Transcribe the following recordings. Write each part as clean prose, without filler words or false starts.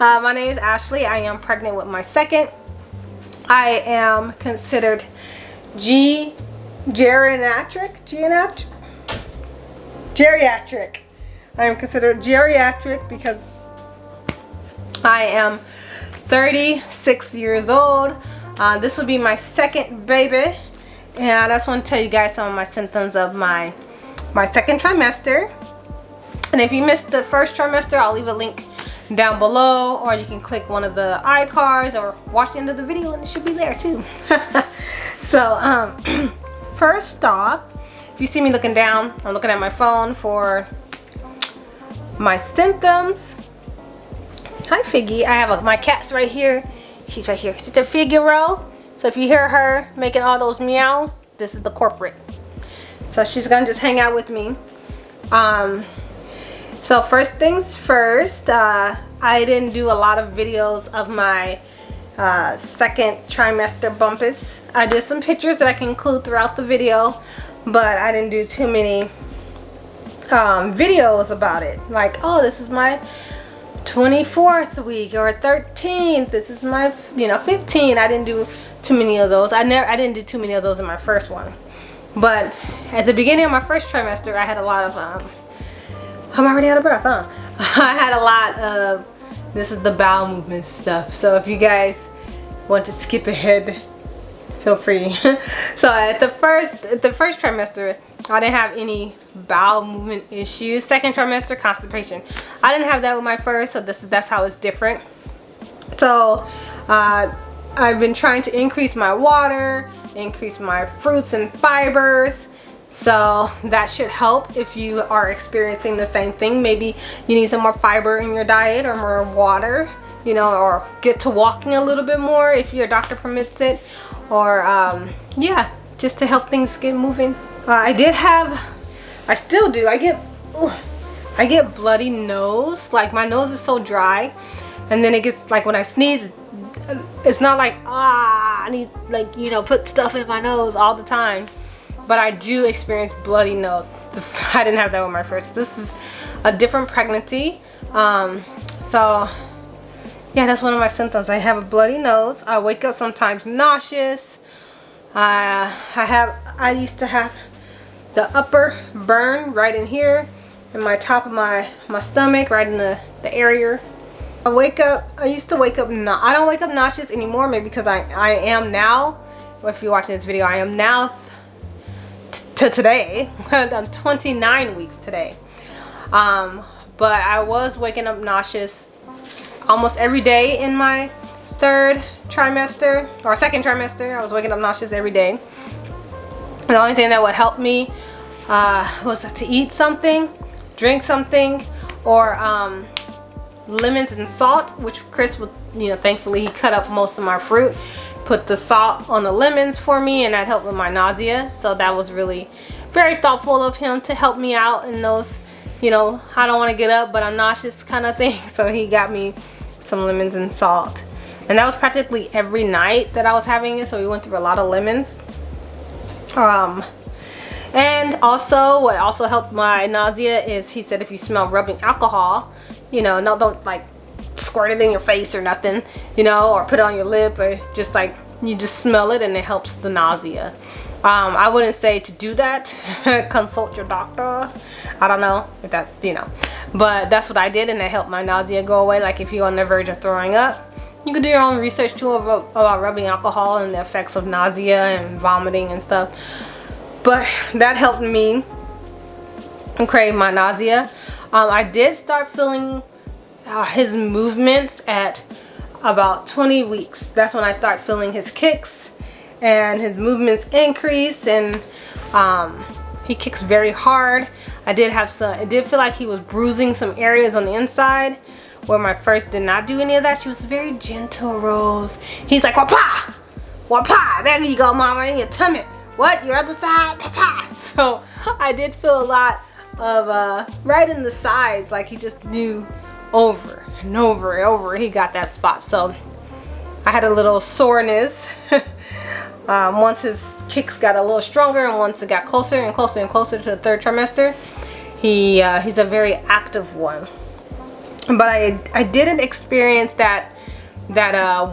My name is Ashley. I am pregnant with my second. I am considered geriatric. I am considered geriatric because I am 36 years old. This will be my second baby, and I just want to tell you guys some of my symptoms of my second trimester. And if you missed the first trimester, I'll leave a link down below, or you can click one of the iCards or watch the end of the video and it should be there too. So first off, if you see me looking down, I'm looking at my phone for my symptoms. Hi Figgy, I have my cat's right here. She's right here. She's a Figaro. So if you hear her making all those meows, this is the culprit. So she's gonna just hang out with me. So first things first, I didn't do a lot of videos of my second trimester bumpus. I did some pictures that I can include throughout the video, but I didn't do too many videos about it. Like, oh, this is my 24th week or 13th. This is my 15. I didn't do too many of those. I didn't do too many of those in my first one. But at the beginning of my first trimester, I had a lot of I'm already out of breath, huh? I had a lot of, this is the bowel movement stuff. So if you guys want to skip ahead, feel free. So at the first trimester, I didn't have any bowel movement issues. Second trimester, constipation. I didn't have that with my first, so that's how it's different. So I've been trying to increase my water, increase my fruits and fibers. So that should help if you are experiencing the same thing. Maybe you need some more fiber in your diet or more water, or get to walking a little bit more if your doctor permits it, or yeah, just to help things get moving. I still do. I get bloody nose. Like my nose is so dry, and then it gets like when I sneeze, it's not like I need put stuff in my nose all the time. But I do experience bloody nose. I didn't have that with my first. This is a different pregnancy. So yeah, that's one of my symptoms. I have a bloody nose. I wake up sometimes nauseous. I used to have the upper burn right in here, in my top of my stomach, right in the area. I used to wake up, I don't wake up nauseous anymore, maybe because I am now, if you're watching this video, I am now to today. I'm 29 weeks today. But I was waking up nauseous almost every day in my third trimester or second trimester. I was waking up nauseous every day. The only thing that would help me was to eat something, drink something, or lemons and salt, which Chris would, thankfully he cut up most of my fruit, put the salt on the lemons for me, and that helped with my nausea. So that was really very thoughtful of him to help me out in those, I don't want to get up but I'm nauseous kind of thing. So he got me some lemons and salt, and that was practically every night that I was having it. So we went through a lot of lemons. And also what also helped my nausea is he said if you smell rubbing alcohol, don't like squirt it in your face or nothing, or put it on your lip, or just like you just smell it and it helps the nausea. I wouldn't say to do that. Consult your doctor. I don't know if that, but that's what I did, and it helped my nausea go away. Like if you're on the verge of throwing up, you can do your own research too about rubbing alcohol and the effects of nausea and vomiting and stuff. But that helped me crave my nausea. I did start feeling his movements at about 20 weeks. That's when I start feeling his kicks and his movements increase, and he kicks very hard. It did feel like he was bruising some areas on the inside where my first did not do any of that. She was very gentle, Rose. He's like, wapa, wapa, there you go, mama, in your tummy. What, your other side, papa. So I did feel a lot of right in the sides, like he just knew over and over and over he got that spot. So I had a little soreness once his kicks got a little stronger, and once it got closer and closer and closer to the third trimester. He's a very active one. but I didn't experience that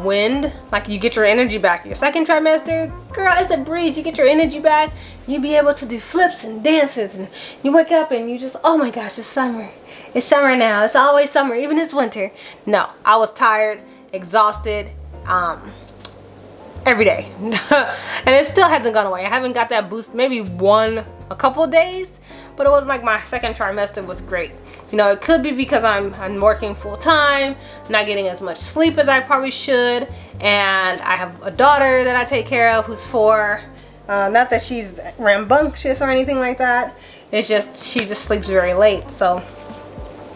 wind. Like, you get your energy back. Your second trimester, girl, it's a breeze. You get your energy back. You be able to do flips and dances, and you wake up and you just, oh my gosh, it's summer. It's summer now. It's always summer, even this winter. No, I was tired, exhausted, every day. And it still hasn't gone away. I haven't got that boost, maybe a couple of days, but it wasn't like my second trimester was great. You know, it could be because I'm working full time, not getting as much sleep as I probably should, and I have a daughter that I take care of who's 4. Not that she's rambunctious or anything like that. It's just she just sleeps very late. So,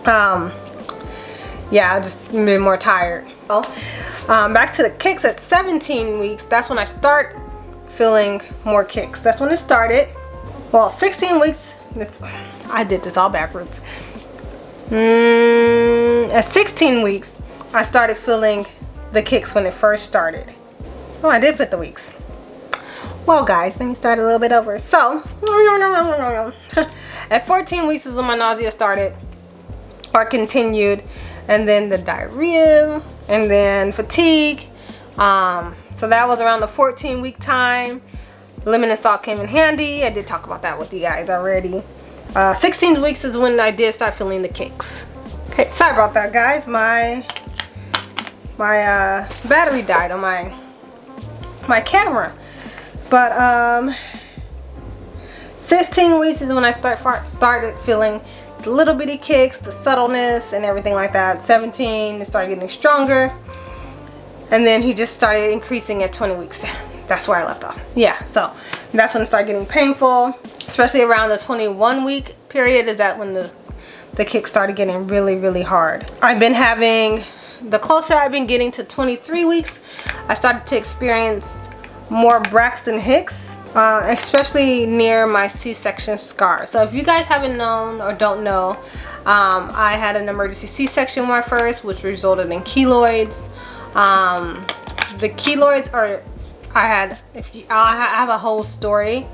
yeah, I've just been more tired. Well, back to the kicks at 17 weeks. That's when I start feeling more kicks. That's when it started. Well, 16 weeks. I did this all backwards. At 16 weeks, I started feeling the kicks when it first started. Oh, I did put the weeks. Well, guys, let me start a little bit over. So, at 14 weeks is when my nausea started or continued, and then the diarrhea, and then fatigue. So that was around the 14-week time. Lemon and salt came in handy. I did talk about that with you guys already. 16 weeks is when I did start feeling the kicks. Okay, sorry about that, guys. My battery died on my camera. But 16 weeks is when I started feeling the little bitty kicks, the subtleness, and everything like that. 17, it started getting stronger, and then he just started increasing at 20 weeks. That's where I left off. Yeah, so that's when it started getting painful, especially around the 21-week period. Is that when the kicks started getting really, really hard. I've been having, the closer I've been getting to 23 weeks, I started to experience more Braxton Hicks, especially near my C-section scar. So if you guys haven't known or don't know, I had an emergency C-section with my first, which resulted in keloids. The keloids are, I have a whole story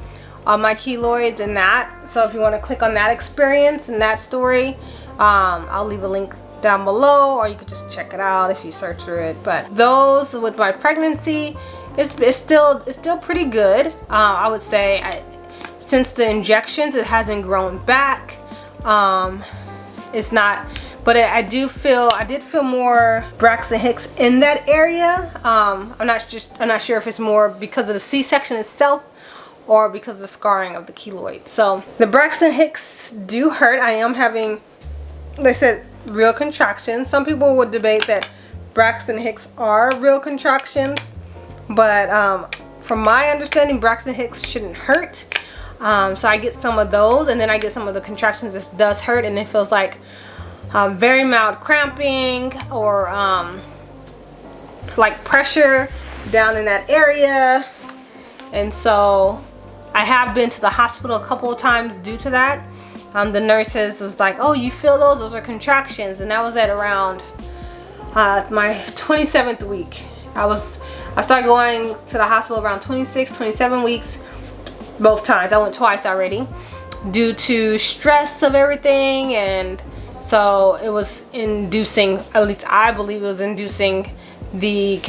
on my keloids and that. So if you want to click on that experience and that story, I'll leave a link down below, or you could just check it out if you search for it. But those with my pregnancy, it's still pretty good. I would say since the injections, it hasn't grown back. It's not, but I did feel more Braxton Hicks in that area. I'm not sure if it's more because of the C-section itself or because of the scarring of the keloid. So the Braxton Hicks do hurt. I am having, they said, real contractions. Some people would debate that Braxton Hicks are real contractions. But from my understanding, Braxton Hicks shouldn't hurt. So I get some of those, and then I get some of the contractions that does hurt, and it feels like very mild cramping or like pressure down in that area. And so I have been to the hospital a couple of times due to that. The nurses was like, oh, you feel those? Those are contractions. And that was at around my 27th week. I started going to the hospital around 26, 27 weeks, both times. I went twice already due to stress of everything, and so it was inducing, at least I believe it was inducing the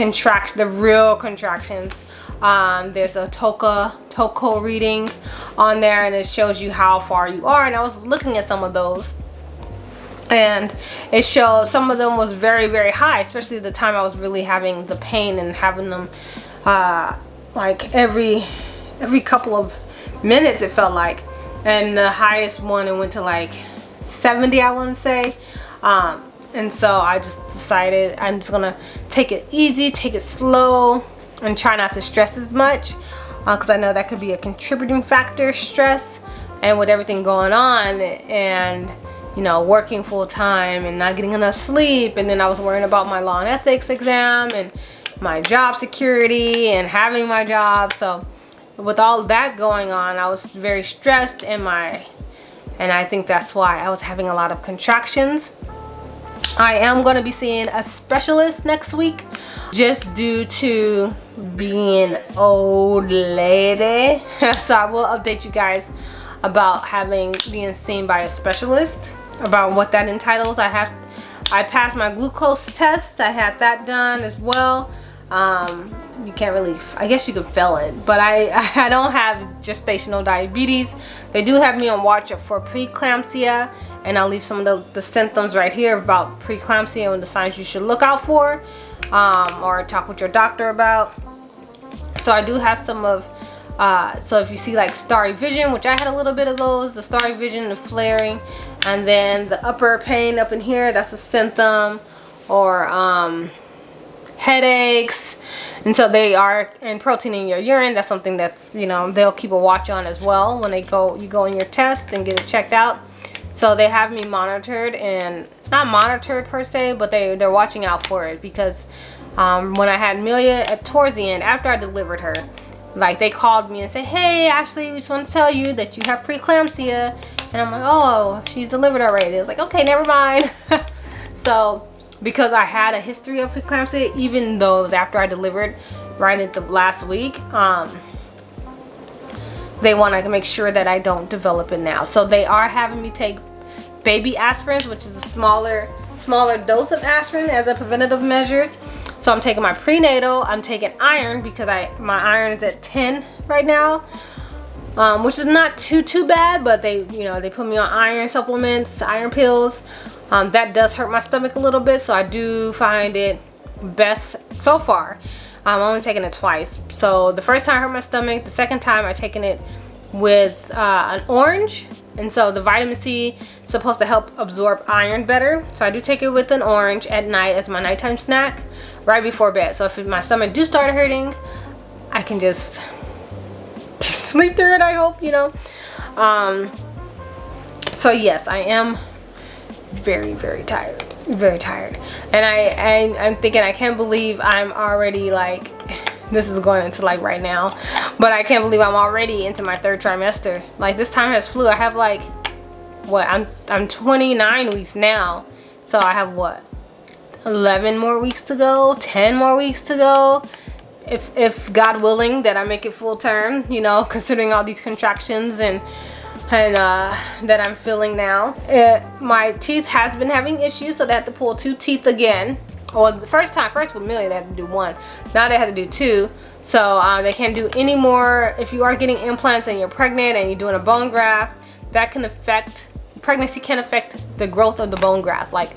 real contractions. There's a TOCO reading on there, and it shows you how far you are, and I was looking at some of those. And it showed some of them was very, very high, especially the time I was really having the pain and having them like every couple of minutes, it felt like. And the highest one, it went to like 70, I want to say. And so I just decided I'm just gonna take it easy, take it slow, and try not to stress as much, because I know that could be a contributing factor, stress, and with everything going on, and you know, working full time and not getting enough sleep, and then I was worrying about my law and ethics exam and my job security and having my job. So with all that going on, I was very stressed, and I think that's why I was having a lot of contractions. I am going to be seeing a specialist next week, just due to being old lady. So I will update you guys about being seen by a specialist, about what that entitles. I I passed my glucose test. I had that done as well. You can't really, I guess you could feel it, but I don't have gestational diabetes. They do have me on watch for preeclampsia, and I'll leave some of the symptoms right here about preeclampsia and the signs you should look out for, or talk with your doctor about. So I do have some of, so if you see like starry vision, which I had a little bit of those, the starry vision, the flaring, and then the upper pain up in here, that's a symptom, or headaches. And so they are, and protein in your urine, that's something that's, you know, they'll keep a watch on as well when you go in your test and get it checked out. So they have me monitored, and not monitored per se, but they're watching out for it, because when I had Amelia towards the end, after I delivered her, like they called me and said, hey, Ashley, we just want to tell you that you have preeclampsia. And I'm like, oh, she's delivered already. It was like, okay, never mind. So because I had a history of preeclampsia, even though it was after I delivered right at the last week, they want to make sure that I don't develop it now. So they are having me take baby aspirins, which is a smaller dose of aspirin as a preventative measures. So I'm taking my prenatal, I'm taking iron, because my iron is at 10 right now, which is not too bad, but they put me on iron supplements, iron pills. That does hurt my stomach a little bit, so I do find it best so far. I'm only taking it twice. So the first time I hurt my stomach, the second time I taken it with an orange. And so the vitamin C is supposed to help absorb iron better. So I do take it with an orange at night as my nighttime snack right before bed. So if my stomach do start hurting, I can just sleep through it, I hope, you know. So yes, I am very tired, very tired. And I'm thinking, I can't believe I'm already like, this is going into like right now, but I can't believe I'm already into my 3rd trimester. Like this time has flew. I have like, what, I'm 29 weeks now, so I have what, 11 more weeks to go, 10 more weeks to go, if God willing that I make it full term, you know, considering all these contractions and that I'm feeling now. My teeth has been having issues, so they have to pull 2 teeth again. Well, the first with Amelia, they had to do 1. Now they have to do 2. So they can't do any more. If you are getting implants and you're pregnant and you're doing a bone graft, that can affect, pregnancy can affect the growth of the bone graft, like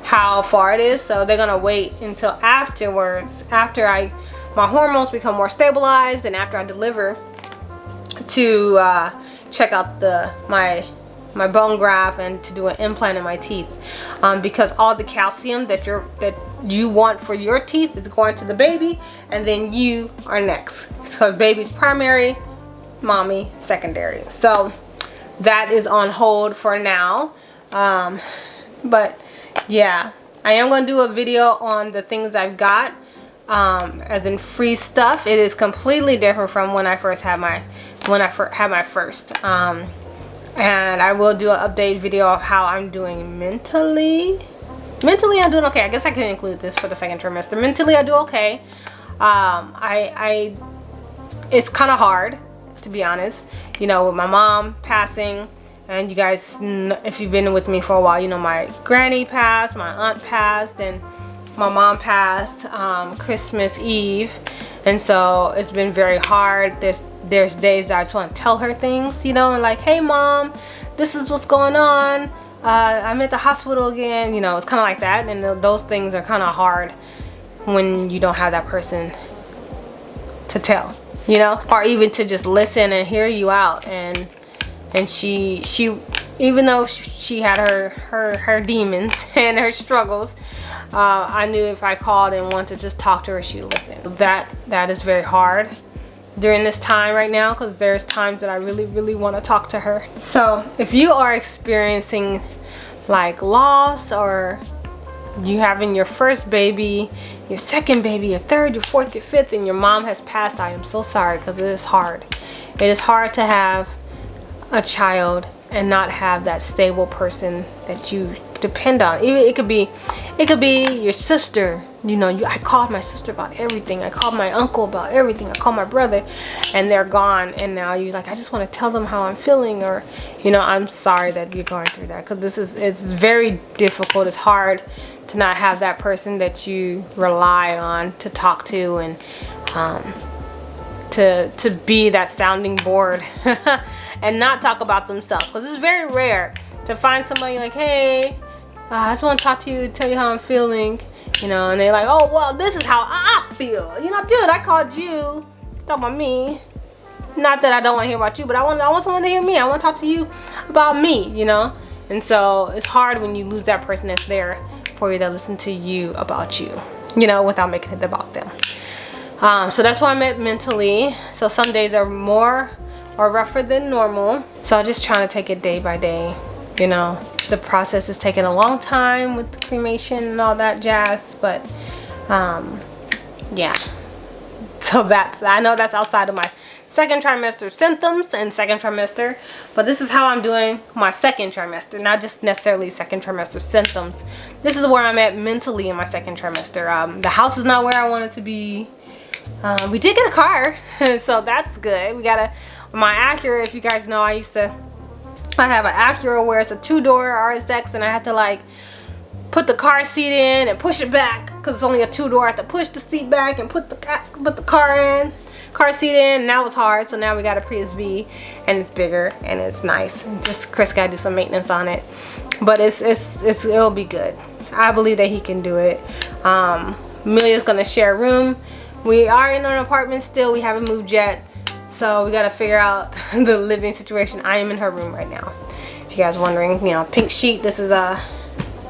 how far it is. So they're gonna wait until afterwards, after my hormones become more stabilized, and after I deliver, to check out my bone graft and to do an implant in my teeth, because all the calcium that you want for your teeth is going to the baby, and then you are next. So baby's primary, mommy secondary. So that is on hold for now. But yeah, I am going to do a video on the things I've got, as in free stuff. It is completely different from when I first had my first. And I will do an update video of how I'm doing mentally. Mentally, I'm doing okay. I guess I can include this for the 2nd trimester. Mentally, I do okay. It's kind of hard, to be honest. You know, with my mom passing, and you guys, if you've been with me for a while, you know my granny passed, my aunt passed, and my mom passed Christmas Eve. And so it's been very hard. There's days that I just want to tell her things, you know, and like, hey mom, this is what's going on. I'm at the hospital again, you know. It's kind of like that. And those things are kind of hard when you don't have that person to tell, you know, or even to just listen and hear you out. And she even though she had her demons and her struggles, I knew if I called and wanted to just talk to her, she'd listen. That is very hard during this time right now, because there's times that I really want to talk to her. So if you are experiencing like loss, or you having your first baby, your second baby, your third, your fourth, your fifth, and your mom has passed, I am so sorry, because it is hard. It is hard to have a child and not have that stable person that you depend on. Even it could be It could be your sister. You know, I called my sister about everything. I called my uncle about everything. I called my brother, and they're gone. And now you're like, I just want to tell them how I'm feeling, or, you know, I'm sorry that you're going through that, because it's very difficult. It's hard to not have that person that you rely on to talk to, and to be that sounding board and not talk about themselves, because it's very rare to find somebody like, hey, I just want to talk to you, tell you how I'm feeling, you know, and they're like, oh, well, this is how I feel, you know, dude, I called you, it's not about me. Not that I don't want to hear about you, but I want someone to hear me. I want to talk to you about me, you know. And so it's hard when you lose that person that's there for you to listen to you about you, you know, without making it about them. So that's why I'm at mentally. So some days are more or rougher than normal. So I'm just trying to take it day by day, you know. The process is taking a long time with the cremation and all that jazz, but yeah. So I know that's outside of my second trimester symptoms and second trimester, but this is how I'm doing my second trimester, not just necessarily second trimester symptoms. This is where I'm at mentally in my second trimester. The house is not where I want it to be. We did get a car, so that's good. We got my Acura, if you guys know, I have an Acura where it's a 2-door RSX, and I had to like put the car seat in and push it back because it's only a 2-door. I have to push the seat back and put the car seat in, and that was hard. So now we got a Prius V, and it's bigger and it's nice. And just Chris got to do some maintenance on it, but it'll be good. I believe that he can do it. Amelia's gonna share a room. We are in an apartment still. We haven't moved yet. So we gotta figure out the living situation. I am in her room right now. If you guys wondering, you know, pink sheet. This is a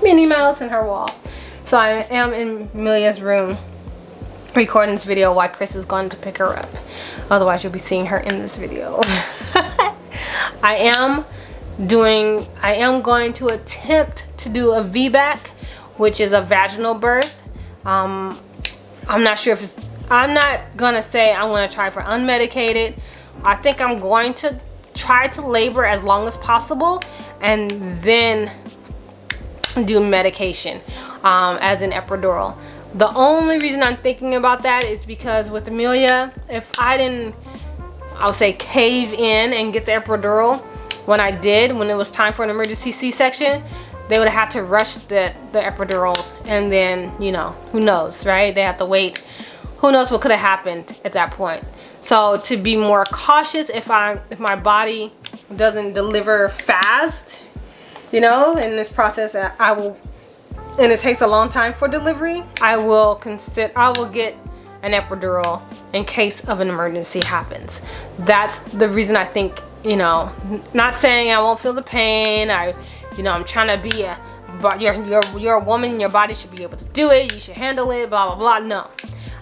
Minnie Mouse in her wall. So I am in Amelia's room recording this video while Chris is going to pick her up. Otherwise you'll be seeing her in this video. I am going to attempt to do a VBAC, which is a vaginal birth. I'm not sure if it's, I'm not gonna say I'm gonna try for unmedicated. I think I'm going to try to labor as long as possible and then do medication as an epidural. The only reason I'm thinking about that is because with Amelia, if I didn't, I'll say, cave in and get the epidural when it was time for an emergency C-section, they would have had to rush the epidural, and then, you know, who knows, right? They have to wait. Who knows what could have happened at that point. So to be more cautious, if my body doesn't deliver fast, you know, in this process, and it takes a long time for delivery, I will get an epidural in case of an emergency happens. That's the reason I think, you know, not saying I won't feel the pain. I'm trying to be but you're a woman, your body should be able to do it, you should handle it, blah blah blah. No,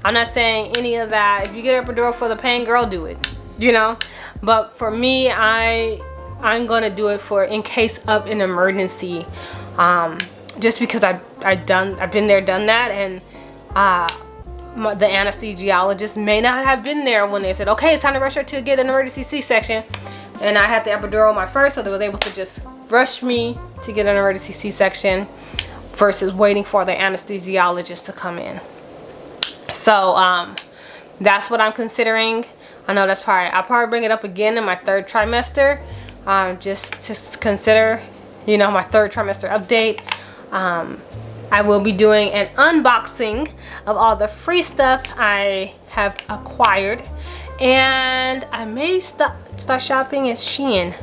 I'm not saying any of that. If you get epidural for the pain, girl, do it, you know. But for me, I'm gonna do it for in case of an emergency, just because I've been there, done that, and the anesthesiologist may not have been there when they said, okay, it's time to rush her to get an emergency C-section, and I had the epidural my first, so they was able to just rush me to get an emergency C-section versus waiting for the anesthesiologist to come in. So that's what I'm considering. I know I'll probably bring it up again in my third trimester, just to consider, you know, my third trimester update. I will be doing an unboxing of all the free stuff I have acquired, and I may start shopping at Shein,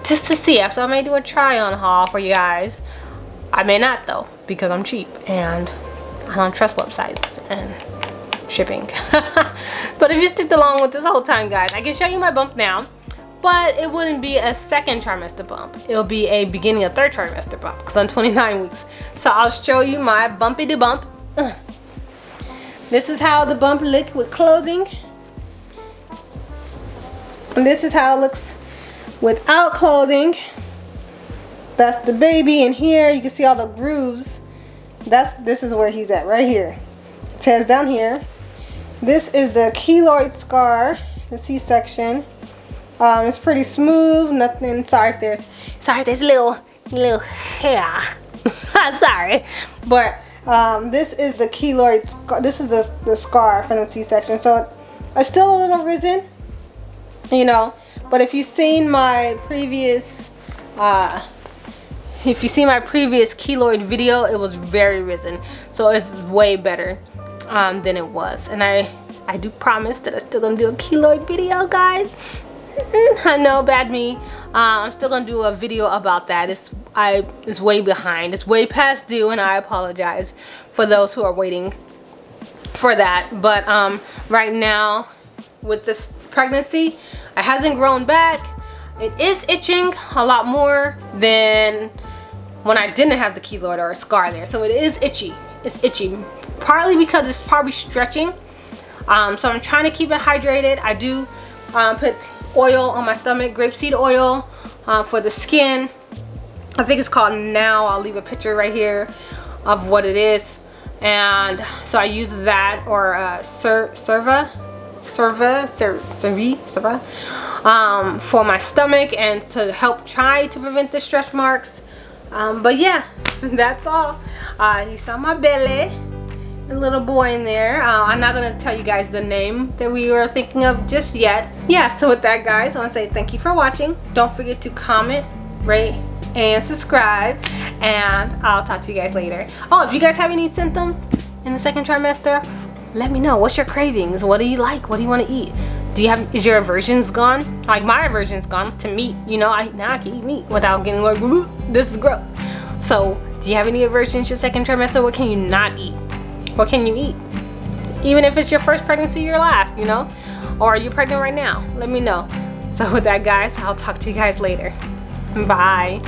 just to see. So I may do a try-on haul for you guys. I may not though, because I'm cheap and I don't trust websites and shipping. But if you stick along with this whole time, guys, I can show you my bump now, but it wouldn't be a second trimester bump. It'll be a beginning of third trimester bump because I'm 29 weeks. So I'll show you my bumpy de bump. This is how the bump looks with clothing. And this is how it looks without clothing. That's the baby, and here you can see all the grooves. This is where he's at, right here. It says down here. This is the keloid scar, the C-section. It's pretty smooth. Nothing. Sorry if there's a little hair Sorry, but this is the keloid scar. This is the scar from the C-section. So it's still a little risen, you know. But if you've seen my previous keloid video, it was very risen. So it's way better than it was. And I do promise that I'm still gonna do a keloid video, guys. I know, bad me. I'm still gonna do a video about that. It's way behind. It's way past due, and I apologize for those who are waiting for that. But right now, with this pregnancy, it hasn't grown back. It is itching a lot more than when I didn't have the keloid or a scar there. So it is itchy. It's itchy, partly because it's probably stretching. So I'm trying to keep it hydrated. I do put oil on my stomach, grapeseed oil for the skin. I think it's called Now. I'll leave a picture right here of what it is. And so I use that, or Cerva for my stomach, and to help try to prevent the stretch marks. But yeah, that's all. You saw my belly, the little boy in there. I'm not gonna tell you guys the name that we were thinking of just yet. Yeah, so with that, guys, I want to say thank you for watching. Don't forget to comment, rate, and subscribe, and I'll talk to you guys later. Oh, if you guys have any symptoms in the second trimester, let me know. What's your cravings? What do you like? What do you want to eat? Is your aversions gone? Like my aversion's gone to meat. You know, now I can eat meat without getting like, this is gross. So do you have any aversions your second trimester? What can you not eat? What can you eat? Even if it's your first pregnancy, your last, you know? Or you're pregnant right now, let me know. So with that, guys, I'll talk to you guys later. Bye.